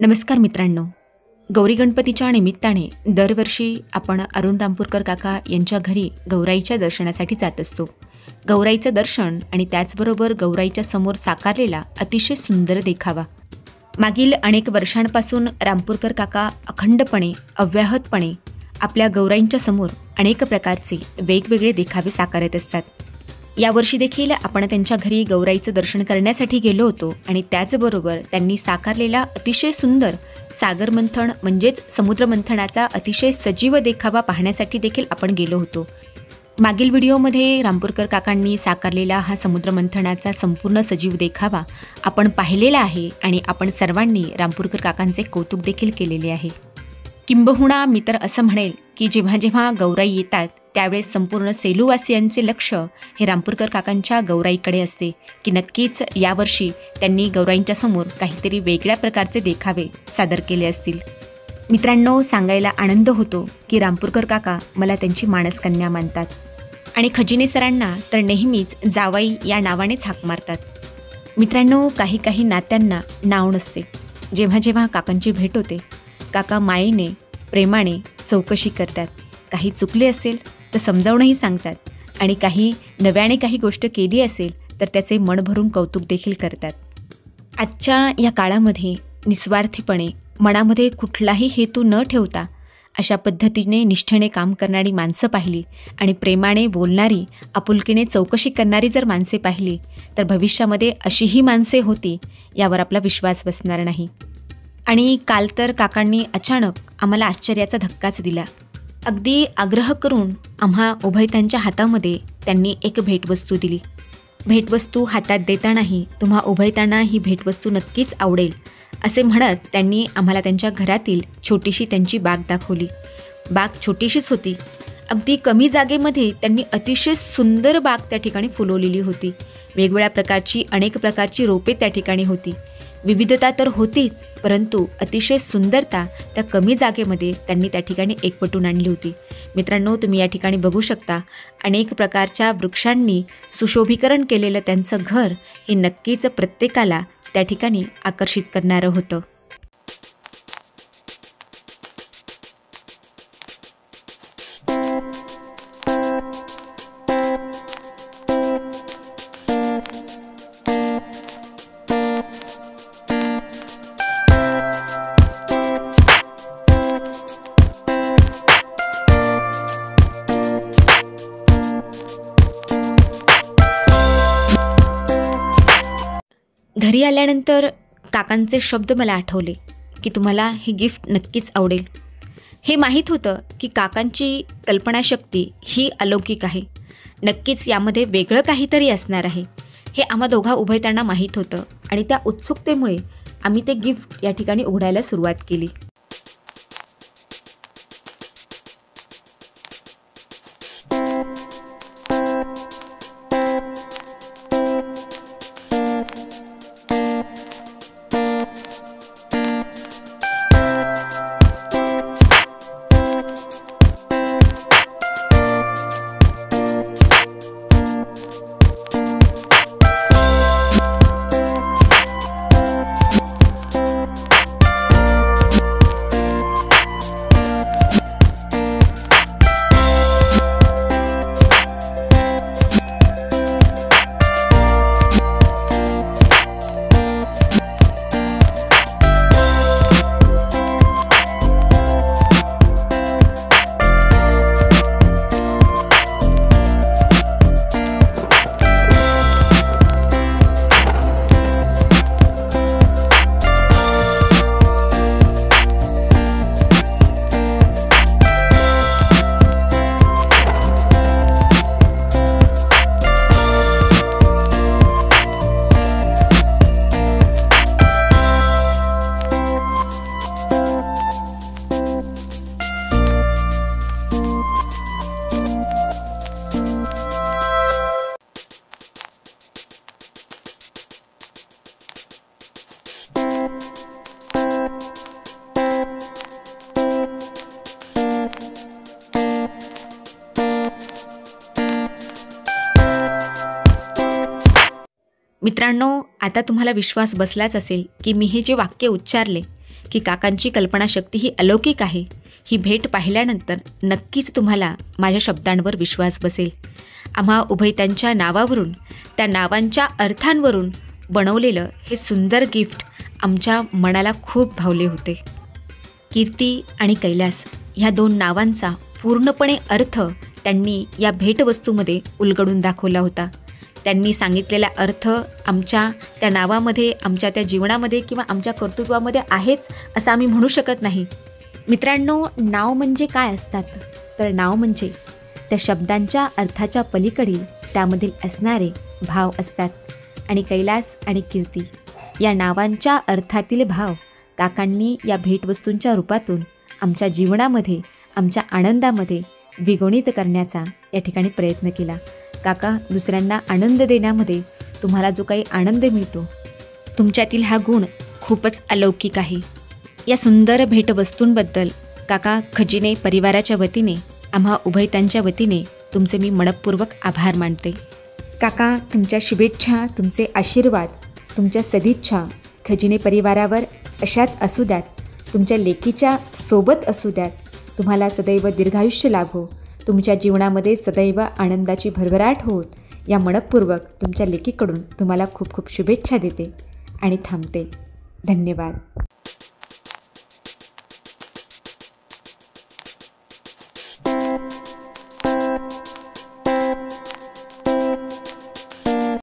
नमस्कार मित्रांनो, गौरी गणपतीच्या निमित्ताने दरवर्षी आपण अरुण रामपूरकर काका यांच्या घरी गौराईच्या दर्शनासाठी जात असतो. गौराईचं दर्शन आणि त्याचबरोबर गौराईच्या समोर साकारलेला अतिशय सुंदर देखावा. मागील अनेक वर्षांपासून रामपूरकर काका अखंडपणे अव्याहतपणे आपल्या गौराईंच्या समोर अनेक प्रकारचे वेगवेगळे देखावे साकारत असतात. यावर्षी देखील आपण त्यांच्या घरी गौराईचं दर्शन करण्यासाठी गेलो होतो आणि त्याचबरोबर त्यांनी साकारलेला अतिशय सुंदर सागरमंथन म्हणजेच समुद्रमंथनाचा अतिशय सजीव देखावा पाहण्यासाठी देखील आपण गेलो होतो. मागील व्हिडिओमध्ये रामपूरकर काकांनी साकारलेला हा समुद्रमंथनाचा संपूर्ण सजीव देखावा आपण पाहिलेला आहे आणि आपण सर्वांनी रामपूरकर काकांचे कौतुक देखील केलेले आहे. किंबहुना मी तर असं म्हणेल की जेव्हा जेव्हा गौराई येतात त्यावेळेस संपूर्ण सेलूवासियांचे लक्ष हे रामपूरकर काकांच्या गौराईकडे असते की नक्कीच यावर्षी त्यांनी गौराईंच्या समोर काहीतरी वेगळ्या प्रकारचे देखावे सादर केले असतील. मित्रांनो, सांगायला आनंद होतो की रामपूरकर काका मला त्यांची मानसकन्या मानतात आणि खजिने सरांना तर नेहमीच जावाई या नावानेच हाक मारतात. मित्रांनो, काही काही नात्यांना नाव नसते. जेव्हा जेव्हा काकांची भेट होते, काका मायेने प्रेमाने चौकशी करतात. काही चुकले असेल तर समजावूनही सांगतात आणि काही नव्याने काही गोष्ट केली असेल तर त्याचे मन भरून कौतुक देखील करतात. आजच्या या काळामध्ये निस्वार्थीपणे मनामध्ये कुठलाही हेतू न ठेवता अशा पद्धतीने निष्ठेने काम करणारी माणसं पाहिली आणि प्रेमाने बोलणारी आपुलकीने चौकशी करणारी जर माणसे पाहिली तर भविष्यामध्ये अशीही माणसे होती यावर आपला विश्वास बसणार नाही. आणि काल तर काकांनी अचानक आम्हाला आश्चर्याचा धक्काच दिला. अगदी आग्रह करून आम्हा उभयतांच्या हातामध्ये त्यांनी एक भेटवस्तू दिली. भेटवस्तू हातात देतानाही तुम्हा उभयतांना ही भेटवस्तू नक्कीच आवडेल असे म्हणत त्यांनी आम्हाला त्यांच्या घरातील छोटीशी त्यांची बाग दाखवली. बाग छोटीशीच होती. अगदी कमी जागेमध्ये त्यांनी अतिशय सुंदर बाग त्या ठिकाणी फुलवलेली होती. वेगवेगळ्या प्रकारची अनेक प्रकारची रोपे त्या ठिकाणी होती. विविधता तर होतीच, परंतु अतिशय सुंदरता त्या कमी जागेमध्ये त्यांनी त्या ठिकाणी एकवटून आणली होती. मित्रांनो, तुम्ही या ठिकाणी बघू शकता अनेक प्रकारच्या वृक्षांनी सुशोभीकरण केलेलं त्यांचं घर हे नक्कीच प्रत्येकाला त्या ठिकाणी आकर्षित करणारं होतं. घरी आल्यानंतर काकांचे शब्द मला आठवले की तुम्हाला हे गिफ्ट नक्कीच आवडेल. हे माहीत होतं की काकांची कल्पनाशक्ती ही अलौकिक आहे. नक्कीच यामध्ये वेगळं काहीतरी असणार आहे हे आम्हा दोघा उभयतांना माहीत होतं आणि त्या उत्सुकतेमुळे आम्ही ते गिफ्ट या ठिकाणी उघडायला सुरुवात केली. मित्रांनो, आता तुम्हाला विश्वास बसलाच असेल की मी हे जे वाक्य उच्चारले की काकांची कल्पनाशक्ती ही अलौकिक आहे. ही भेट पाहिल्यानंतर नक्कीच तुम्हाला माझ्या शब्दांवर विश्वास बसेल. आम्हा उभयतांच्या नावावरून, त्या नावांच्या अर्थांवरून बनवलेलं हे सुंदर गिफ्ट आमच्या मनाला खूप भावले होते. कीर्ती आणि कैलास ह्या 2 नावांचा पूर्णपणे अर्थ त्यांनी या भेटवस्तूमध्ये उलगडून दाखवला होता. त्यांनी सांगितलेला अर्थ आमच्या त्या नावामध्ये, आमच्या त्या जीवनामध्ये किंवा आमच्या कर्तृत्वामध्ये आहेच असं आम्ही म्हणू शकत नाही. मित्रांनो, नाव म्हणजे काय असतात? तर नाव म्हणजे त्या शब्दांच्या अर्थाच्या पलीकडील त्यामधील असणारे भाव असतात. आणि कैलास आणि कीर्ती या नावांच्या अर्थातील भाव काकांनी या भेटवस्तूंच्या रूपातून आमच्या जीवनामध्ये, आमच्या आनंदामध्ये द्विगुणित करण्याचा या ठिकाणी प्रयत्न केला. काका, दुसऱ्यांना आनंद देण्यामध्ये तुम्हाला जो काही आनंद मिळतो, तुमच्यातील हा गुण खूपच अलौकिक आहे. या सुंदर भेटवस्तूंबद्दल काका खजिने परिवाराच्या वतीने, आम्हा उभयतांच्या वतीने तुमचे मी मनःपूर्वक आभार मानते. काका, तुमच्या शुभेच्छा, तुमचे आशीर्वाद, तुमच्या सदिच्छा खजिने परिवारावर अशाच असू द्यात. तुमच्या लेकीच्या सोबत असू द्यात. तुम्हाला सदैव दीर्घायुष्य लाभो. तुमच्या जीवनामध्ये सदैव आनंदाची भरभराट होत या मनःपूर्वक तुमच्या लेकीकडून तुम्हाला खूप खूप शुभेच्छा देते आणि थांबते. धन्यवाद.